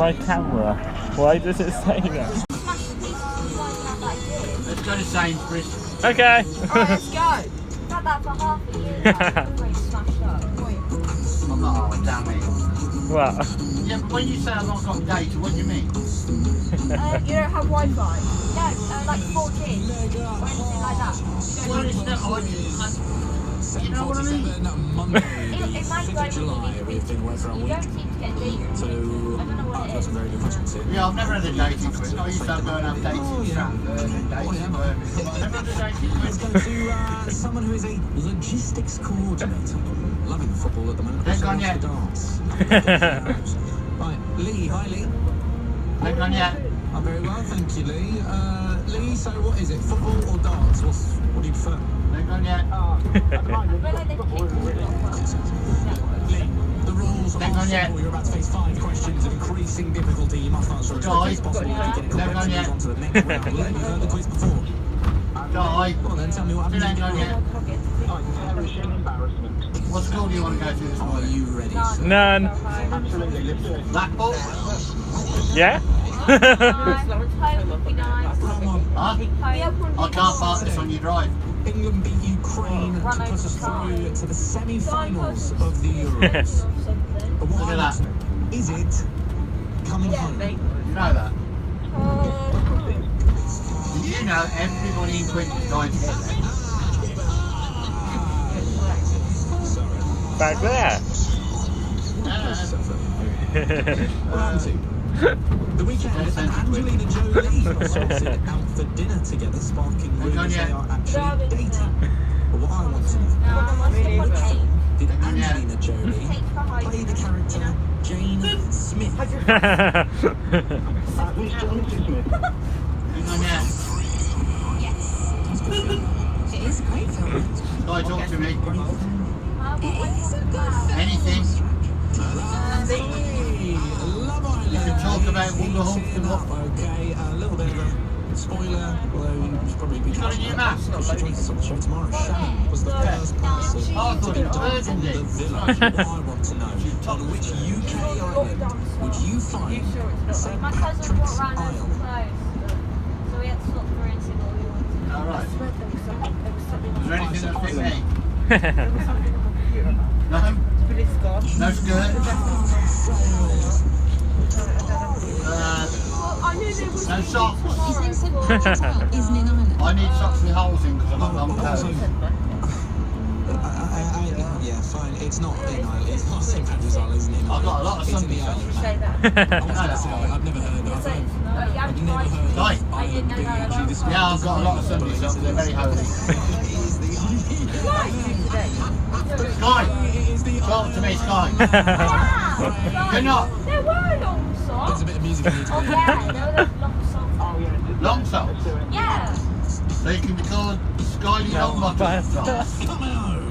my camera. Why does it say that? Let's go to Sainsbury's. Okay. Alright, let's go. Had that for half a year now before it smashed up. I'm not hard, damn it. What? Yeah, but when you say I've not got data, what do you mean? You don't have Wi-Fi? No, like 4G or anything like that. Well, it's not, you know what I mean? It might go when you don't seem to get data. I don't know what it is. Yeah, I've never had a dating quiz. I used to go and have dating in Stratford and dating in Birmingham. I've never had a dating quiz. To someone who is a logistics coordinator. Loving football at the moment. They've gone yet. Right, Lee, hi Lee. They've gone yet. I'm very well, thank you, Lee. Lee, so what is it, football or darts? What do you prefer? They've gone yet. Lee, the rules They've are gone yet. simple. You're about to face 5 questions of increasing difficulty. You must answer as quickly as possible. If you get it They've correct, gone you yet. move on to the next round. Lee, you've heard the quiz before. Die. Well then, tell me what happens Still if ain't you gone yet. What school do you want to go to this Are morning? you ready, sir? None. Blackpool? Yeah? Home would be nice. Huh? I can't park this on your drive. England beat Ukraine to put us through to the semi-finals of the Euros. But what Look at I want that. to know, is it coming home? You know that? Did you know everybody in Quinton is going to get there? Back there. Round 2. The weekend, and Angelina Jolie sorted out for dinner together, sparking rumours they are actually dating. But what I want to know, did Angelina Jolie play the character Jane Smith? Hang on, yeah. It is a great film. Guy, talk to me. It is a good film. Anything. Hey, Love Island. You can talk about Wolverhampton. Okay, a little bit of a spoiler, although you should probably be got a new mask? She joins us on the show tomorrow. Shannon was the first person I thought to it was die Virgin from the Day. villa. What I want to know, on which UK island would you find St. My cousin Patrick's brought round Isle? those clothes, so we had to stop through and see what we wanted. Alright. Is there anything that fit me? No? No skirt? No socks? You think St. Patrick's Isle is an island? I need socks with holes in because I've got long toes. Yeah, fine. It's not in Ireland. It's not St. Patrick's Isle, isn't it? I've got a lot of It's in the Sunday island. socks. I've never heard of it. I've never heard of Right. Ireland being actually described. Yeah, I've got a lot of Sunday socks. They're very holy. Sky! Talk to me, Sky. You're not. There were long socks. There's a bit of music in here Oh today. yeah, there were those long socks. Long socks. Yeah. So you can be called Sky Long Bottom Socks. Come on.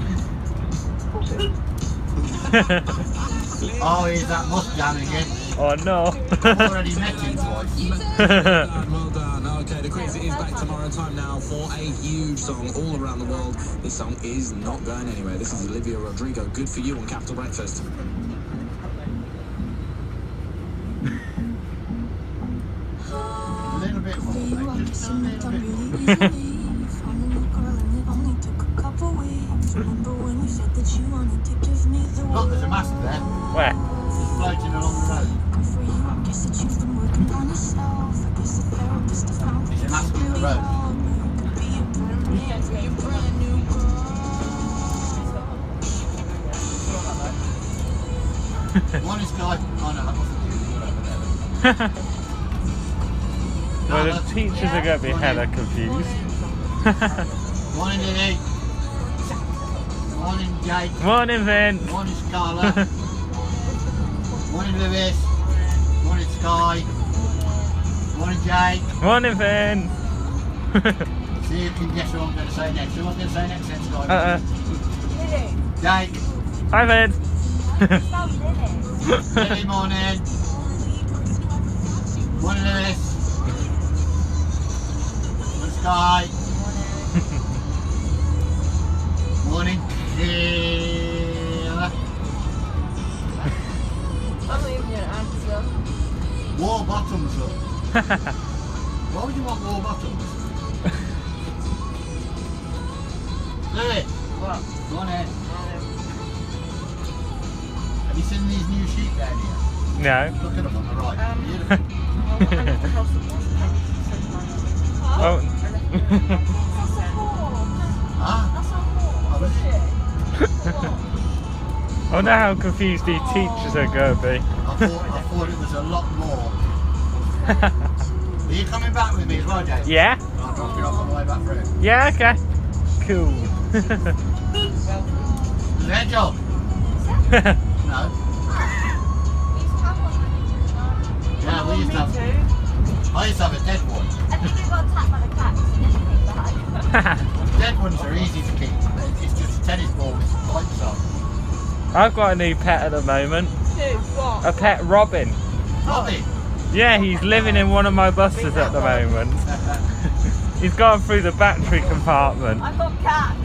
Oh, he's that Mustang again. Oh no. I've already met him twice. Well done. Okay, the quiz is back tomorrow. Time now for a huge song all around the world. This song is not going anywhere. This is Olivia Rodrigo. Good for you on Capital Breakfast. A little bit more, mate. Just a little bit more. Look, there's a mast there. Where? It's floating along the road. There's a mast on the road. One is Sky. Oh no, that wasn't you. Well, the teachers are going to be hella confused. One in Lily. One in Jake. Morning, Vince. One is Carla. One in Lewis. One in Sky. One in Jake. Morning, Vince. See if you can guess what I'm going to say next. Who am I going to say next then, Sky? Jake. Hi, Vince. Lily morning. One in Lewis. One Sky. Morning, Kayla. I'm not even gonna answer. Why would you want more buttons? Lily, What? go on in. Have you seen these new sheep down here? No. Look at them on the right. Beautiful. Oh. Huh? Oh, is it? I wonder how confused these teachers are going to be. I thought it was a lot more. Are you coming back with me as well, James? Yeah? I'll drop you off on the way back through. Yeah, okay. Cool. Is that a job? No. Yeah, we used to have. I used to have a dead one. I think we got tapped by the cats and everything. Dead ones are easy to keep. It's just a tennis ball with some lights on. I've got a new pet at the moment. What? A pet robin. Robbie. Yeah, he's living in one of my buses at the moment. He's gone through the battery compartment. I've got cats.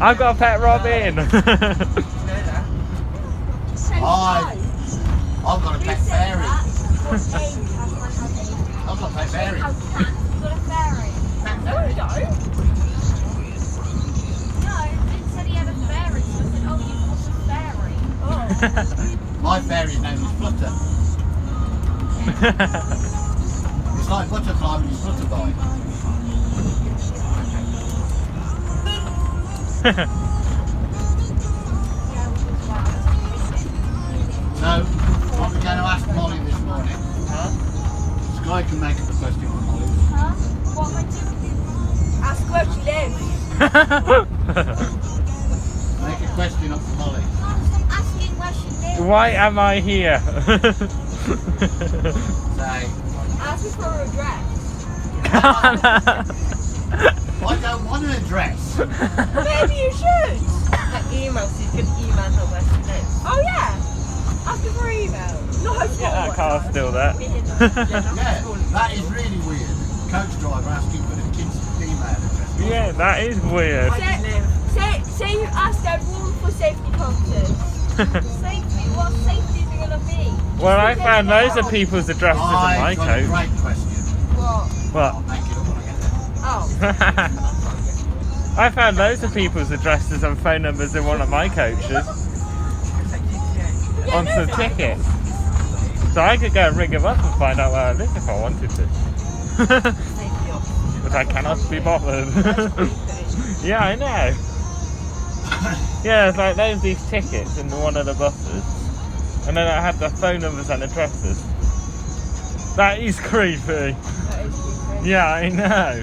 I've got a pet robin. I've got a pet fairy. I've got a pet fairy. You've got a fairy. Pet No, fairy. you don't. No, it said he had a fairy, so I said, oh, you've got a fairy. Oh. My fairy's name is Flutter. It's like butterfly when you flutterby. So, what we're going to ask Molly this morning. Sky can make up a question for Molly. Huh? What am I doing? Ask where she lives. Make a question up for Molly. Stop asking where she lives. Why am I here? Say, Ask her for her address. I don't want an address. Maybe you should. Email, so you can email her where she lives. Oh yeah. Ask her for her email. No, Yeah, that car's still there. Yeah, that is really weird. Coach driver asking for the kids' email address. Yeah, that is weird. Say you asked everyone for safety purposes. Safety? What safety is it gonna be? Well, I found loads of people's addresses in my I've got a coat. great question. What? What? I'll make it up when I get there. Oh. I found loads of people's addresses and phone numbers in one of my coaches on some tickets. So I could go and ring them up and find out where I live if I wanted to. But I cannot be bothered. Yeah, I know. Yeah, it's like those these tickets in one of the buses. And then I have the phone numbers and addresses. That is creepy. Yeah, I know.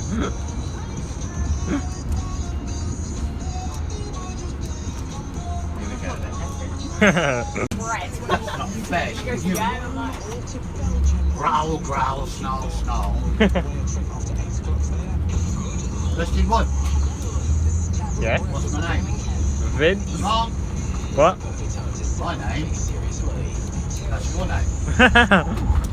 Not fair. You growl, growl, snarl, snarl. Question one. Yeah. What's my name? Vince. Come on. What? My name. That's your name.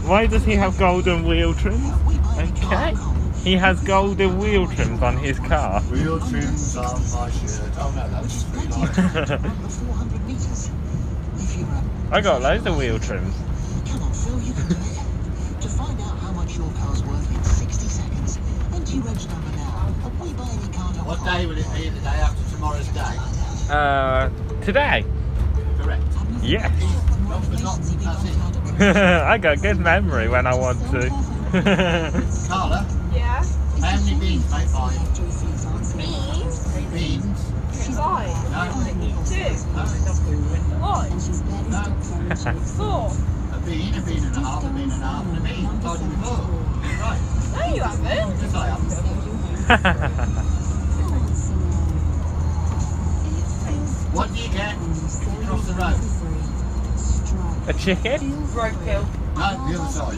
Why does he have golden wheel trims? Okay. He has golden wheel trims on his car. Wheel trims on my shirt. Oh no, that's just really nice. I got loads of wheel trims. Cannot fill you today. To find out how much your car's worth in 60 seconds, enter your reg number now. We buy any car. What day will it be? The day after tomorrow's day? Today? Correct. Yes. Not forgotten, that's it. I got good memory when I want to. Carla, Yeah. how many beans, mate? 5. Beans? Beans? 5. No. 2. No. 1. No. 4. A bean and a half, a bean and a half, and a bean. I told you before. Right. No, you haven't. Yes, I am. What do you get across the road? A chicken? Roadkill. No, the other side.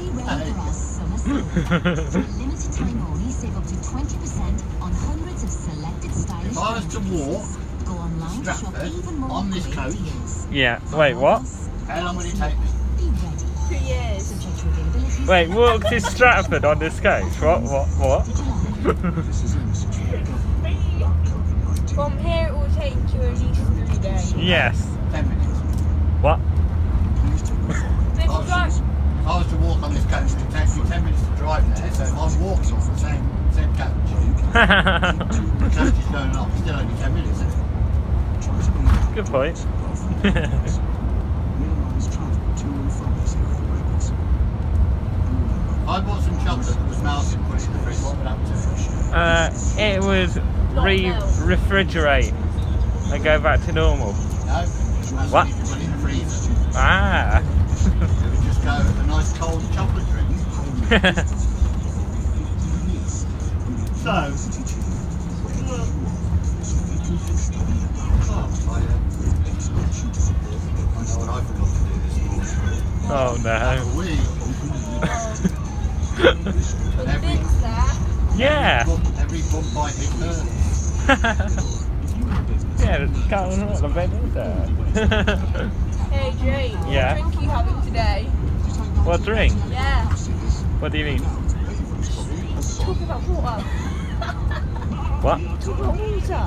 Limited time only, save up to 20% on hundreds of selected stylish If I was to walk Go online, shop Stratford even more on this great coach, deals. Yeah. Wait, what? how long would it take me? Be ready. 2 years. Subject to availability. Wait, walk to Stratford on this coach? What? From here it will take you at least 3 days. Yes. 10 minutes. What? But if you drive, If I was to walk on this coach, it takes me 10 minutes to drive there, so if I'm walking on the same coach, the coach is going off, it's still only 10 minutes, isn't it? Good point. I bought some chocolate that was melted and put it in the fridge, what would happen to it? It would refrigerate and go back to normal. No, that's What? if you put it in the freezer. Ah. It would just go a nice cold chocolate drink. So, I know what I forgot to do this morning. Oh no. Have a wee. And Yeah. every bump I hit hurts. Yeah, it's going on the bed, isn't there? Hey Jay, Yeah. what drink are you having today? What drink? Yeah. What do you mean? Talk about water. What? Talk about water.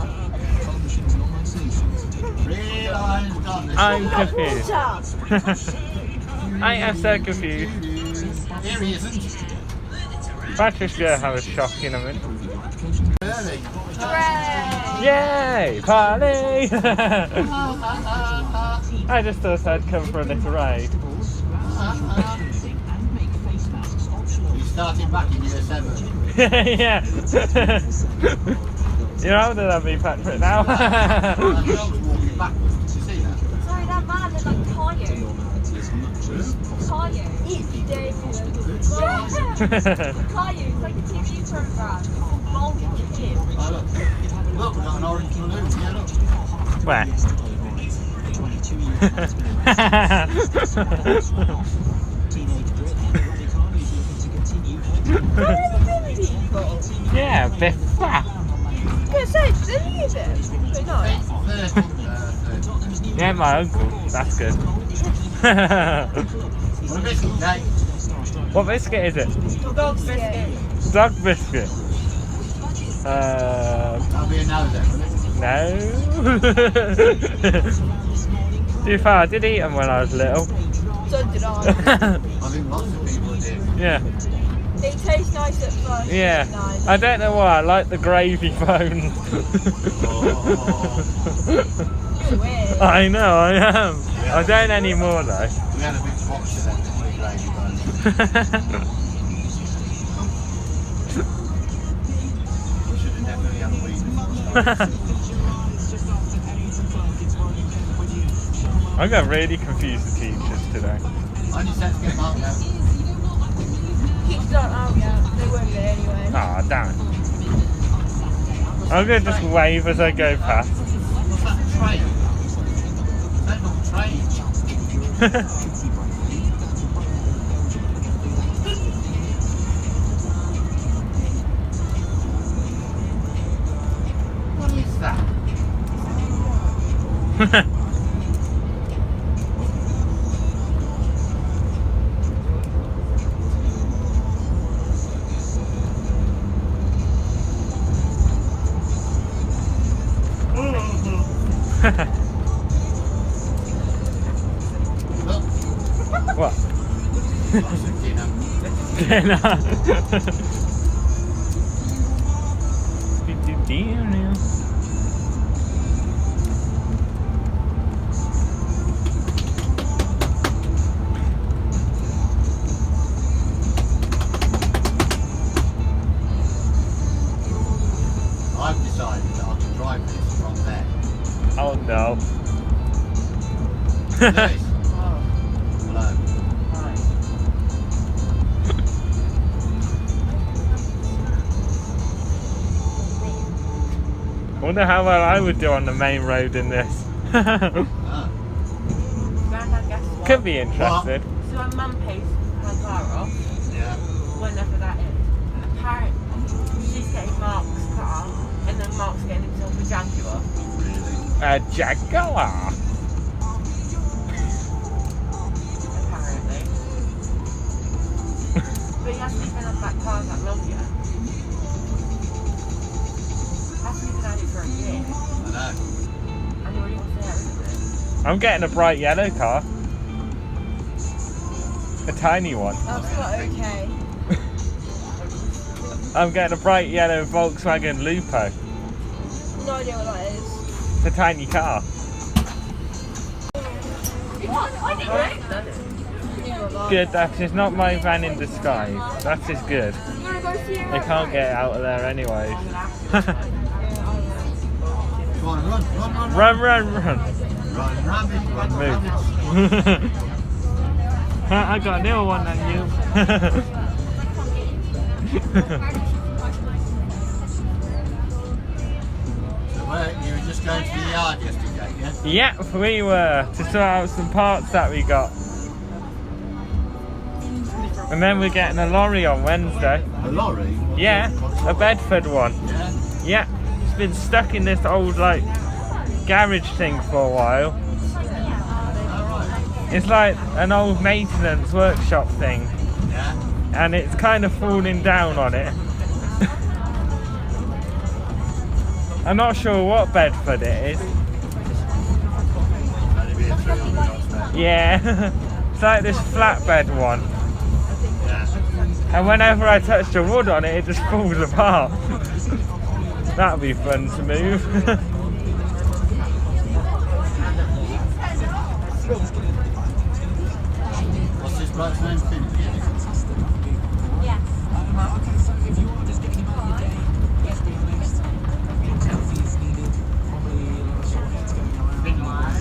Realised on this I'm one. confused. Water. I am so confused. Here he isn't. Patrick's gonna have a shock in a minute. Early. Hooray! Yay! Party! I just thought I'd come for a little ride. He's starting back in year 7. Yeah. You're older than me, Patrick, now. That dog's walking backwards. Did you see that? Sorry, that man is like tired. Caillou. It's dangerous. Caillou, it's like a TV program. It's called Golden Chicken. Oh, look. Look, we've got an orange balloon. Yeah, look. Where? Yeah, bit fat. Good, so it's really is it? So nice. Yeah, my uncle. That's good. What a biscuit, Dave. What biscuit is it? Dog biscuit. Dog biscuit. That'll be a no then, won't it? No. Too far. I did eat them when I was little. So did I. I think lots of people did. Yeah. They taste nice at first. Yeah. Nice. I don't know why. I like the gravy bones. You're weird. I know. I am. I don't anymore though. We had a big box of them with gravy buns. We should have definitely had a week. I got really confused with teachers today. I only set to get marked out. Kids aren't out yet. They won't be anyway. Aw, damn it. I'm gonna just wave as I go past. What's that train? That's not a train. What is that? Look, What? lots of dinner. Dinner. Dinner. I've decided that I can drive this from there. Oh no. Lewis. Hello. I wonder how well I would do on the main road in this. Ah. Grandad, guess what? Could be interested. So when Mum pays her car off, Yeah. whenever that is, apparently she's getting Mark's car, and then Mark's getting himself a Jaguar. Really? A Jaguar. Apparently. But he hasn't even had that car that long yet. Hasn't even had it for a year. I know. And he already wants to have it. I'm getting a bright yellow car. A tiny one. That's not okay. I'm getting a bright yellow Volkswagen Lupo. No idea what that is. It's a tiny car. Good, that is not my van in disguise. That is good. They can't get out of there anyways. Come on, run. Run. Run. Move. I got a newer one than you. So you were just going to the yard yesterday, yeah? Yeah, we were, to sort out some parts that we got. And then we're getting a lorry on Wednesday. A lorry? Yeah, a Bedford one. Yeah. Yeah, it's been stuck in this old like garage thing for a while. It's like an old maintenance workshop thing. Yeah. And it's kind of falling down on it. I'm not sure what Bedford it is. That'd be a 300 horsepower. Yeah, it's like this flatbed one. Yeah. And whenever I touch the wood on it, it just falls apart. That'll be fun to move. What's this bloke's name? Quinton? Yes. Okay, so if you are just getting about your day, let's be honest, healthy is needed, probably a lot of sore heads going around.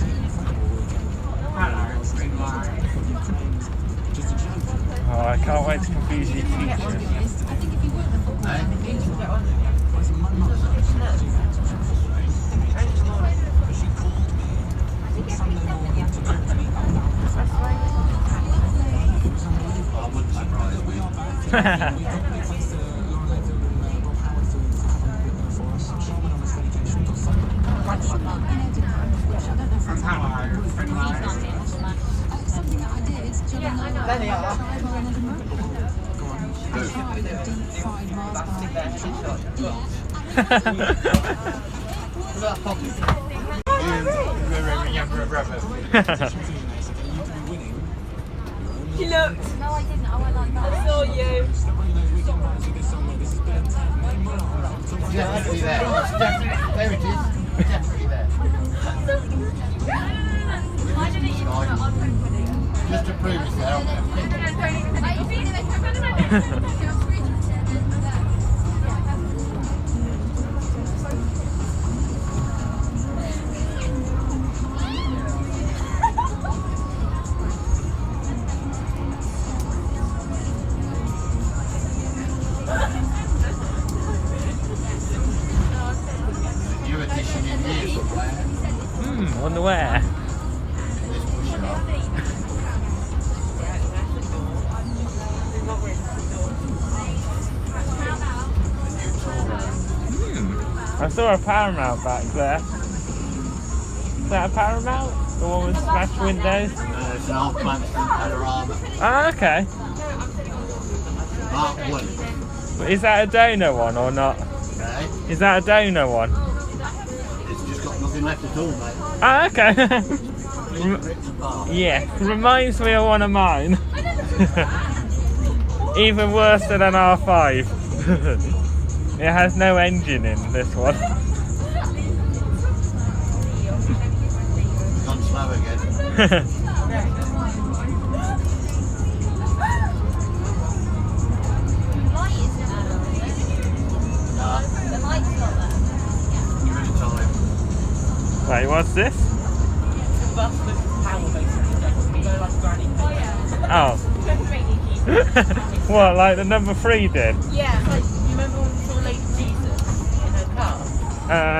Just a joke. Oh, I can't wait to confuse you teachers. I think if you work the football, Eh? Where's my mum? She called me Sunday morning to talk to me about that. It was unbelievable. I wouldn't surprise me. We are back. We got really close to Lauren Layfield and Rob Howard to cover a bit for us. Charmin on his medication got Sunday. which I don't know if it's something that I did during the There they are. deep fried Mars bar. What's that pocket? You looked. No, I didn't. I went like I that. saw you. Definitely there. It's definitely, there it is. Definitely there. Just to prove it's there, I'm going to pick new addition in here somewhere. Wonder where. This push up. I saw a Paramount back there. Is that a Paramount? The one with smashed windows? It's an old Plaxton Panorama. Ah, okay. Mark 1. But is that a donor one or not? Okay? Is that a donor one? It's just got nothing left at all, mate. Ah, okay. Ripped apart. Yeah, reminds me of one of mine. Even worse than an R5. It has no engine in this one. Gone slow again. Give it a time. Wait, what's this? Bus with power basically. We go like granny. Oh. What, like the number 3 did? Yeah, like you remember when we saw Lady Jesus in her car?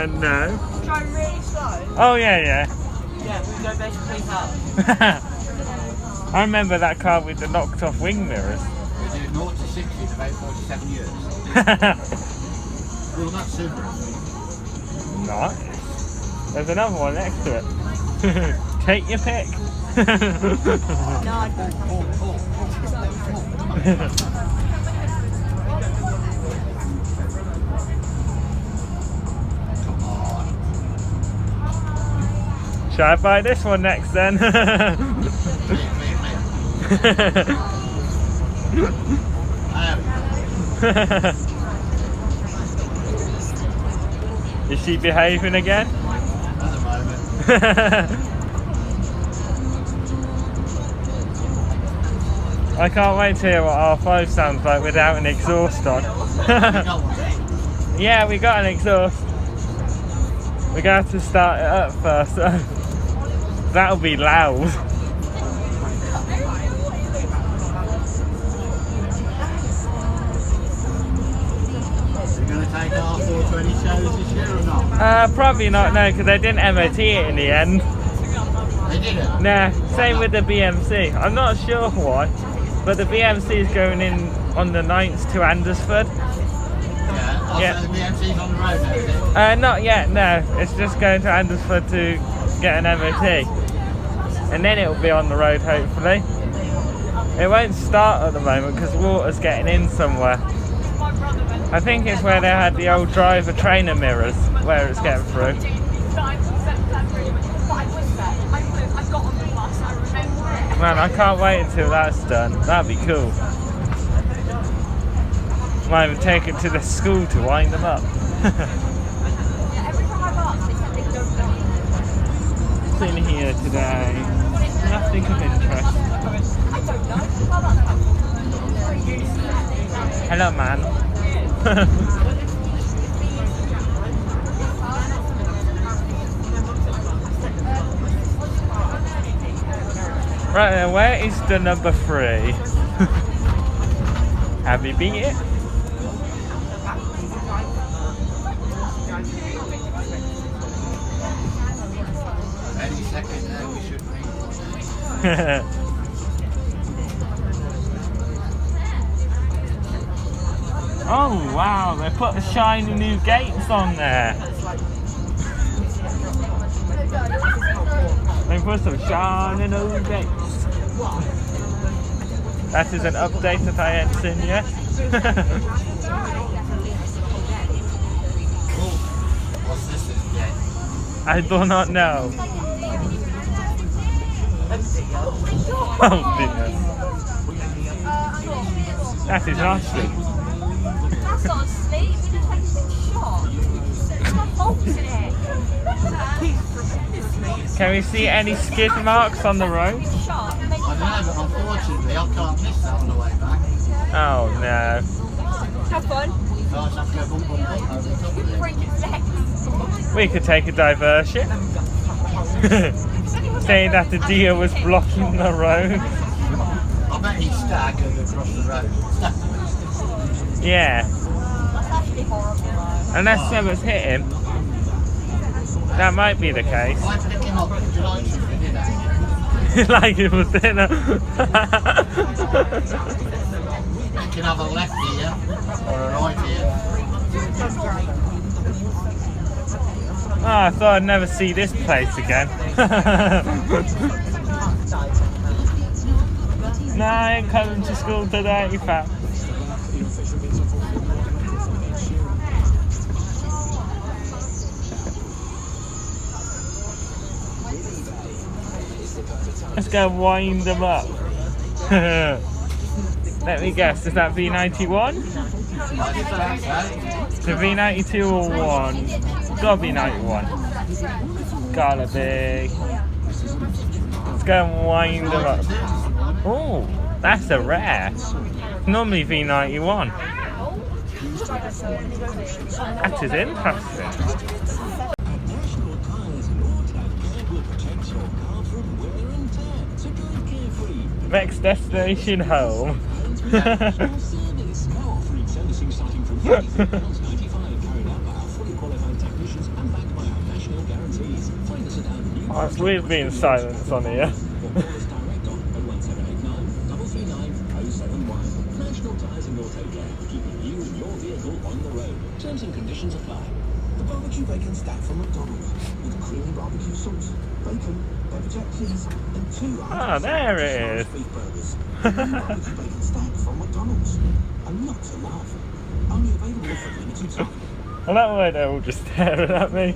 No. Drive really slow. Oh, yeah. Yeah, we go basically hard. I remember that car with the knocked off wing mirrors. We did 0 to 60 in about 47 years. Well, that's super. Nice. There's another one next to it. Take your pick. Come on. Shall I buy this one next then? Clear. Is she behaving again? At the moment. I can't wait to hear what R5 sounds like without an exhaust on. Yeah, we got an exhaust. We're going to have to start it up first. That'll be loud. You're going to take R420 shows this year or not? Probably not, no, because they didn't MOT it in the end. They didn't? Nah, same with the BMC. I'm not sure why, but the BMC is going in on the 9th to Andersford. Yeah. So the BMC's on the road now, is it? Not yet, no. It's just going to Andersford to get an MOT. And then it'll be on the road, hopefully. It won't start at the moment because water's getting in somewhere. I think it's where they had the old driver trainer mirrors, where it's getting through. Man, I can't wait until that's done. That'd be cool. Might even take it to the school to wind them up. What's in here today? Nothing of interest. Hello, man. Right then, where is the number 3? Have you beat it? Any second now we should be. Oh wow, they put the shiny new gates on there. They put some shiny new gates. That is an update that I hadn't seen yet. What's this again? I do not know. Oh dear. That is nasty. That's not asleep, we just take some shot. There's no bolts in it. Can we see any skid marks on the road? I don't know, but unfortunately I can't miss that on the way back. Oh no. Have fun. So I have to go bump, bump, bump over the top of it. Break its legs. We could take a diversion. Saying that the deer was blocking the road. I bet he staggered across the road. Yeah. That's actually horrible. Unless someone's hit him. That might be the case. I pick him up, would you like something, didn't I? Like it was dinner. You can have a left here, or a right here. Oh, I thought I'd never see this place again. No, I ain't coming to school today, fam. Let's go wind them up. Let me guess, is that V91? The V92 or 1? Gotta be 91. Gotta be. Let's go and wind them up. Oh, that's a rare. Normally V91. That is interesting. Next destination home. Oh, it's weird being silence on here. Terms and conditions apply. The barbecue bacon stack from McDonald's with creamy barbecue sauce, bacon, pepper jack cheese, and 2 Ah, there it is. beef burgers. Barbecue bacon stack from McDonald's. And not to laugh. Only available for limited time. I like the way they're all just staring at me.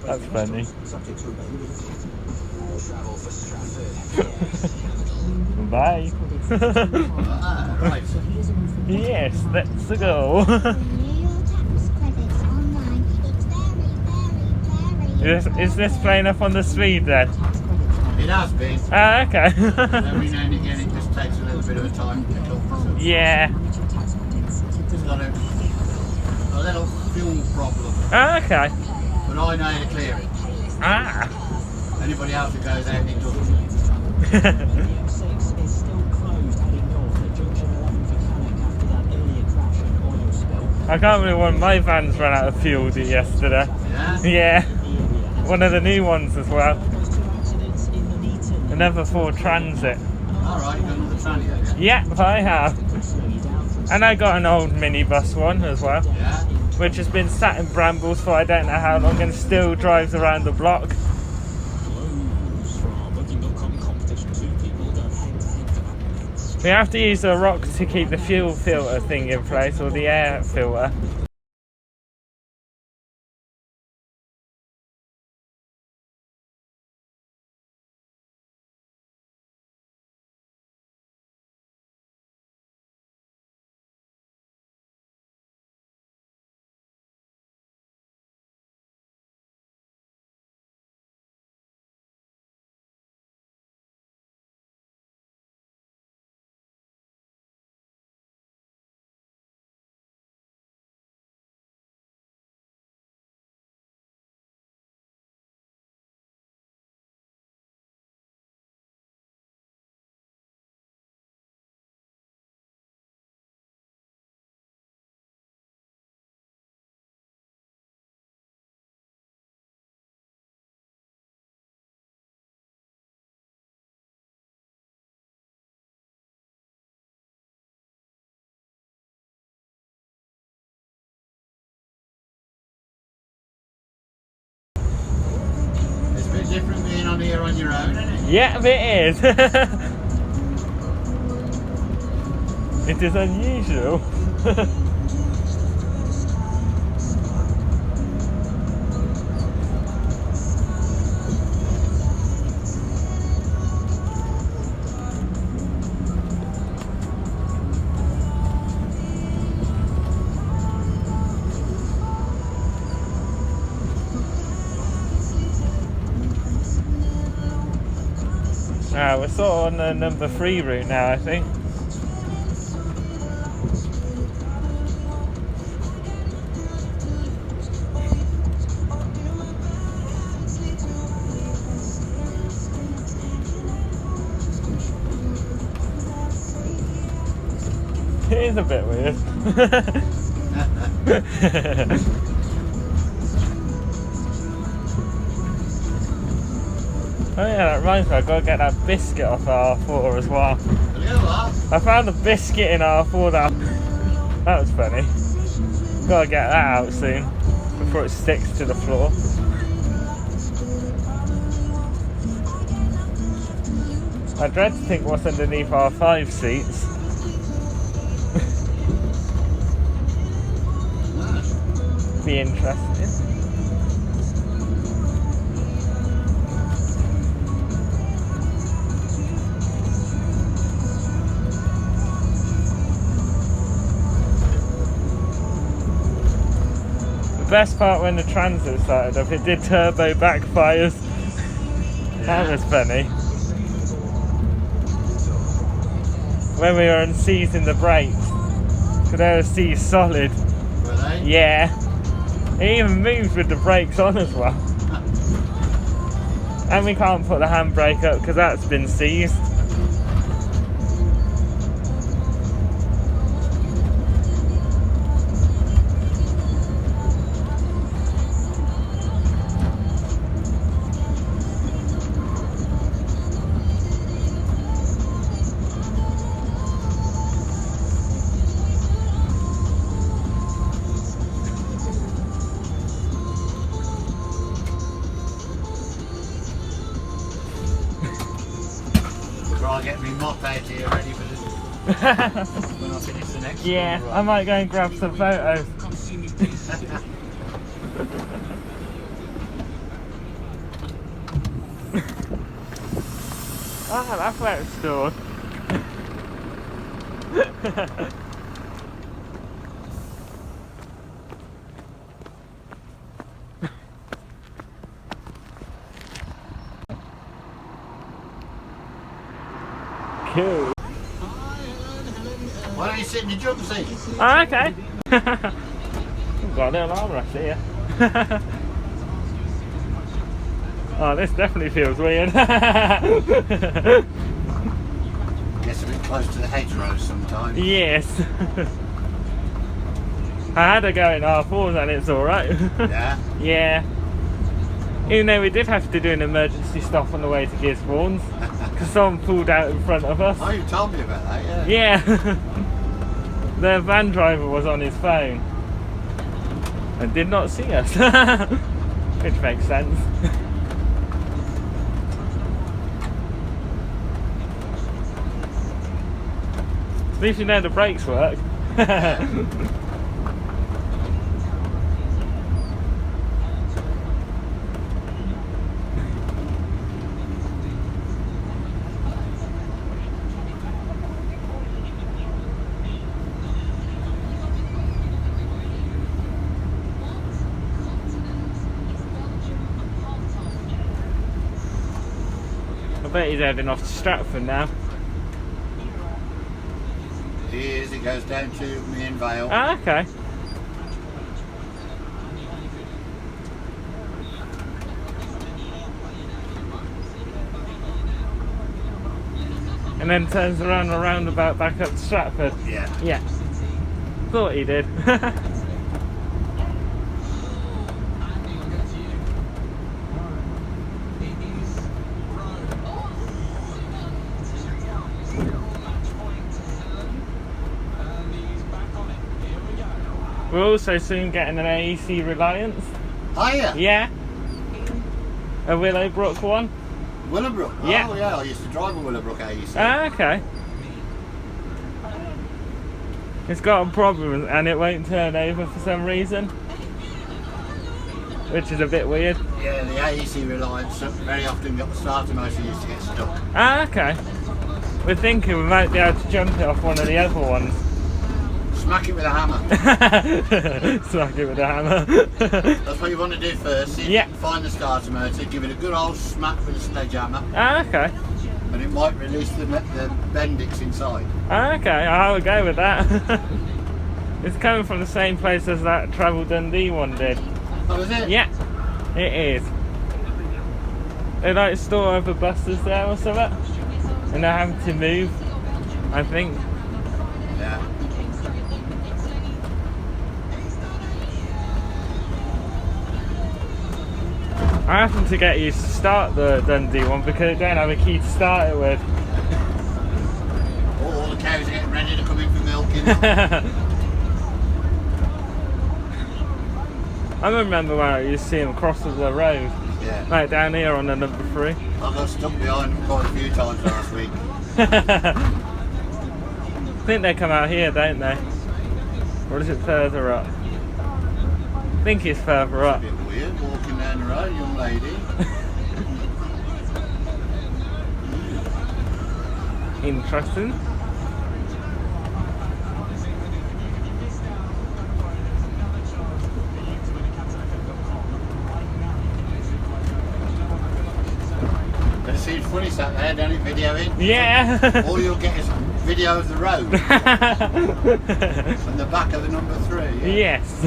That's funny. Subject to availability. Bye. Right. Yes, let's go. Is this playing up on the speed then? It has been. Ah, okay. Every now and again it just takes a little bit of a time to pick up. Yeah. It's got a little fuel problem. Ah, okay. But I know how to clear it. Ah. Anybody else who goes out and it doesn't. The M6 is still closed heading north at junction 11 for Cannock after that earlier crash and oil spill. I can't believe one of my vans ran out of fuel yesterday. Yeah? Yeah. One of the new ones as well. Those two accidents in the Neaton. Another Ford Transit. Alright, you got another tranny have you? Yep, I have. Slow you down from And I got an old minibus one as well, Yeah? which has been sat in brambles for I don't know how long and still drives around the block. close for our Booking.com competition. 2 people go head to head for that place. We have to use a rock to keep the fuel filter thing in place, or the air filter. It's a bit different being on here on your own, isn't it? Yeah, it is. It is unusual. We're sort of on the number 3 route now, I think. It is a bit weird. Oh yeah, that reminds me, I've got to get that biscuit off R4 as well. Look at that. I found a biscuit in R4 that was funny. Got to get that out soon before it sticks to the floor. I dread to think what's underneath our 5 seats. Be interesting. The best part when the Transit started up, it did turbo backfires. That was funny. When we were unseizing the brakes, because they were seized solid. Were they? Yeah. It even moves with the brakes on as well. And we can't put the handbrake up because that's been seized. Try get me mop out here ready for this when I finish the next Yeah, one. I might go and grab some photos. Ah, that's where it's stored. Cool. Why don't you sit in the jump seat? Oh, okay. I've got a little armrest here. Oh, this definitely feels weird. Gets a bit close to the hedgerows sometimes. Yes. I had to go in R4s and it's alright. Yeah. Yeah. Even though we did have to do an emergency stop on the way to Gisborne's because someone pulled out in front of us. Oh, you told me about that, yeah. Yeah. The van driver was on his phone and did not see us. Which makes sense. At least you know the brakes work. I bet he's heading off to Stratford now. He is, it goes down to me in Vale. Ah, okay. And then turns around a roundabout back up to Stratford. Yeah. Yeah. Thought he did. We're also soon getting an AEC Reliance. Oh yeah? Yeah. A Willowbrook one. Willowbrook? Yeah. Oh yeah, I used to drive a Willowbrook AEC. Ah, okay. It's got a problem and it won't turn over for some reason. Which is a bit weird. Yeah, the AEC Reliance very often got the starter motor used to get stuck. Ah, okay. We're thinking we might be able to jump it off one of the other ones. Smack it with a hammer. Smack it with a hammer. That's what you want to do first. Yeah. Find the starter motor, give it a good old smack with a sledgehammer, Ah, okay. and it might release the bendix inside. Ah, okay, I'll go with that. It's coming from the same place as that Travel Dundee one did. Oh, is it? Yeah, it is. They like store other buses there or something, and they're having to move, I think. Yeah. I happened to get used to start the Dundee one because I don't have a key to start it with. All the cows are getting ready to come in for milking. I remember when I used to see them cross the road, Yeah. like down here on the number 3. I got stuck behind them quite a few times last week. I think they come out here, don't they? Or is it further up? I think it's further up. A bit weird walking down the road, young lady. Interesting. But it seems funny sat there, don't it, videoing? Yeah. All you'll get is video of the road. And the back of the number 3. Yeah. Yes.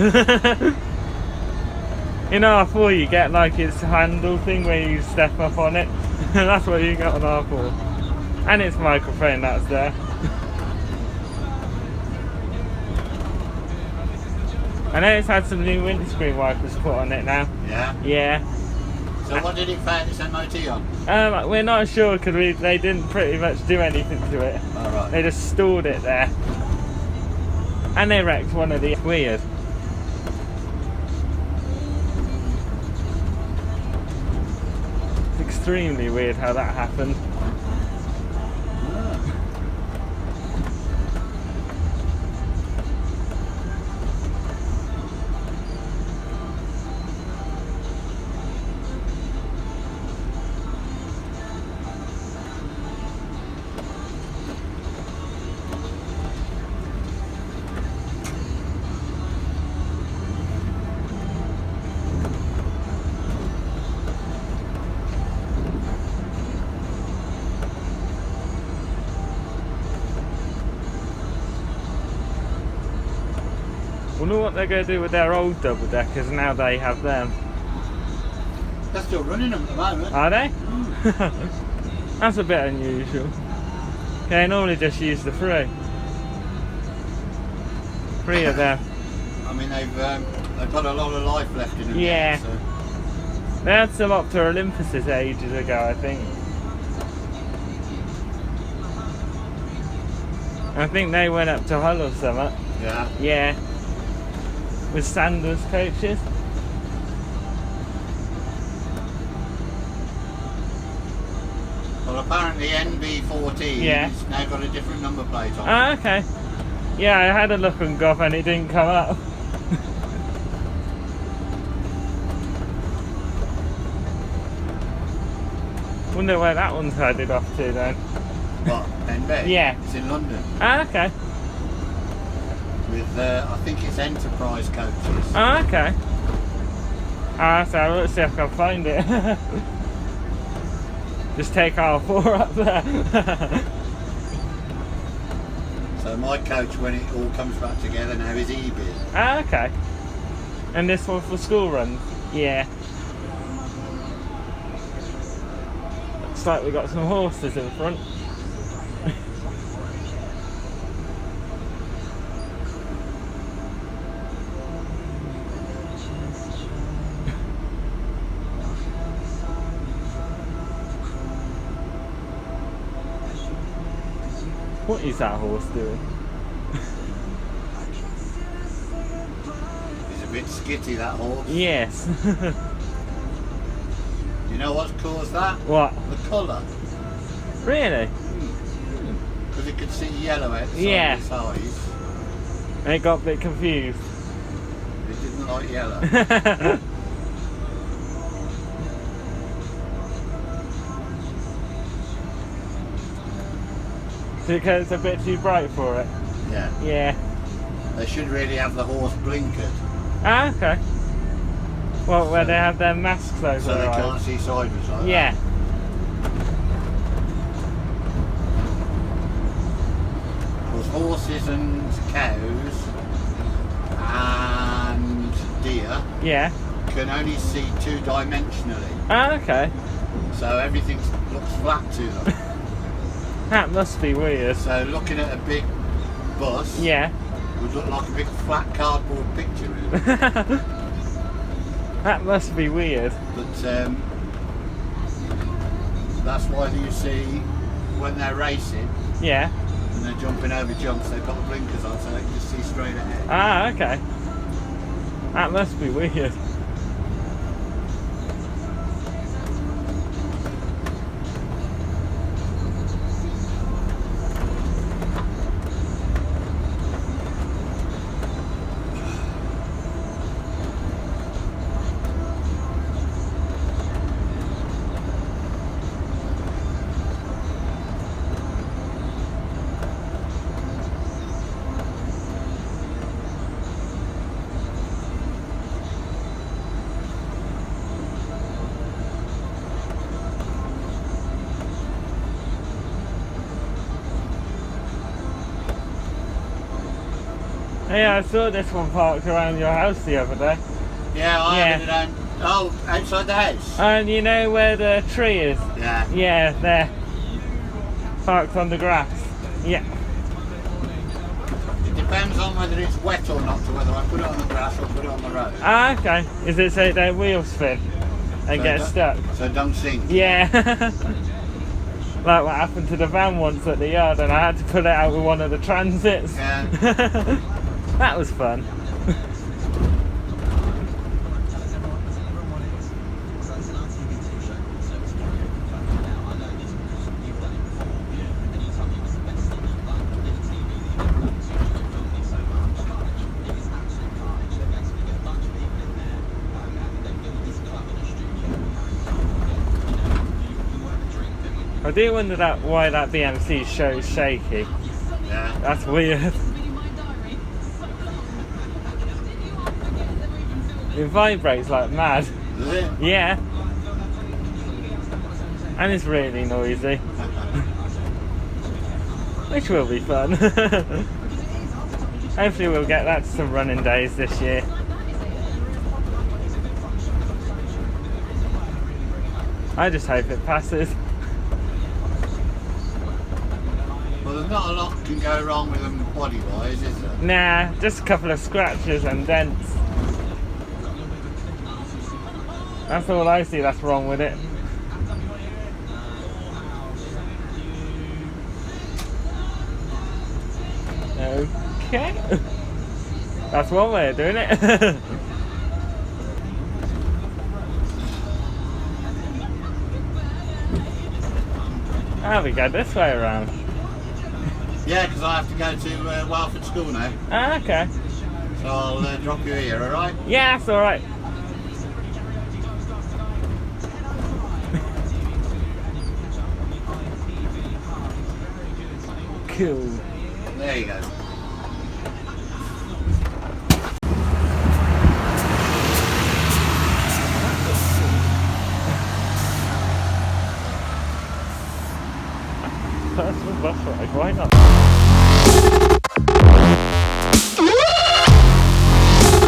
In R4 you get like its handle thing where you step up on it. That's what you get on R4. And its microphone that's there. I know it's had some new windscreen wipers put on it now. Yeah. Yeah. So what did it fail its MOT on? We're not sure because they didn't pretty much do anything to it. Alright. They just stored it there. And they wrecked one of the weird. It's extremely weird how that happened. Wonder what they're going to do with their old double deckers now they have them. They're still running them at the moment. Are they? That's a bit unusual. They normally just use the three. Three of them. I mean, they've got a lot of life left in them. Yeah. Yet, so. They had some up to Olympuses ages ago, I think. I think they went up to Hull or something. Yeah. Yeah. With Sanders coaches. Well, apparently NB14's Yeah. now got a different number plate on. Ah, okay. Yeah, I had a look on Gov and it didn't come up. Wonder where that one's headed off to then. What? NB? Yeah. It's in London. Ah, okay. With, I think it's Enterprise coaches. Ah, okay. Ah, so let's see if I can find it. Just take our 4 up there. So my coach, when it all comes back together now, is EB. Ah, okay. And this one for school runs? Yeah. Looks like we got some horses in front. What is that horse doing? He's a bit skitty, that horse. Yes. You know what's caused that? What? The colour. Really? Because it could see yellow outside Yeah. its eyes. And it got a bit confused. It didn't like yellow. Because it's a bit too bright for it. Yeah. Yeah. They should really have the horse blinkered Ah, okay. Well, where they have their masks over so they their can't eyes. see sideways like Yeah. that. Because horses and cows and deer Yeah. can only see two-dimensionally. Ah, okay. So everything looks flat to them. That must be weird. So looking at a big bus Yeah. would look like a big flat cardboard picture really. That must be weird. But that's why you see when they're racing Yeah. and they're jumping over jumps, they've got the blinkers on so they can just see straight ahead. Ah, okay. That must be weird. Yeah, I saw this one parked around your house the other day. Yeah, I Yeah. had it down. Oh, outside the house? And you know where the tree is? Yeah. Yeah, there. Parked on the grass. Yeah. It depends on whether it's wet or not, to whether I put it on the grass or put it on the road. Ah, okay. Is it so their wheels spin and So get don't- stuck? So don't sink. Yeah. Like what happened to the van once at the yard and I had to pull it out with one of the transits. Yeah. That was fun. I do wonder why that BMC show's shaky. Yeah. That's weird. It vibrates like mad. Is it? Yeah. And it's really noisy. Which will be fun. Hopefully we'll get that to some running days this year. I just hope it passes. Well, there's not a lot can go wrong with them body-wise, is there? Nah, just a couple of scratches and dents. That's all I see that's wrong with it. Okay. That's one way of doing it. Ah, we go this way around. Yeah, because I have to go to Welford School now. Ah, okay. So I'll drop you here, alright? Yeah, that's alright. Cool. There you go.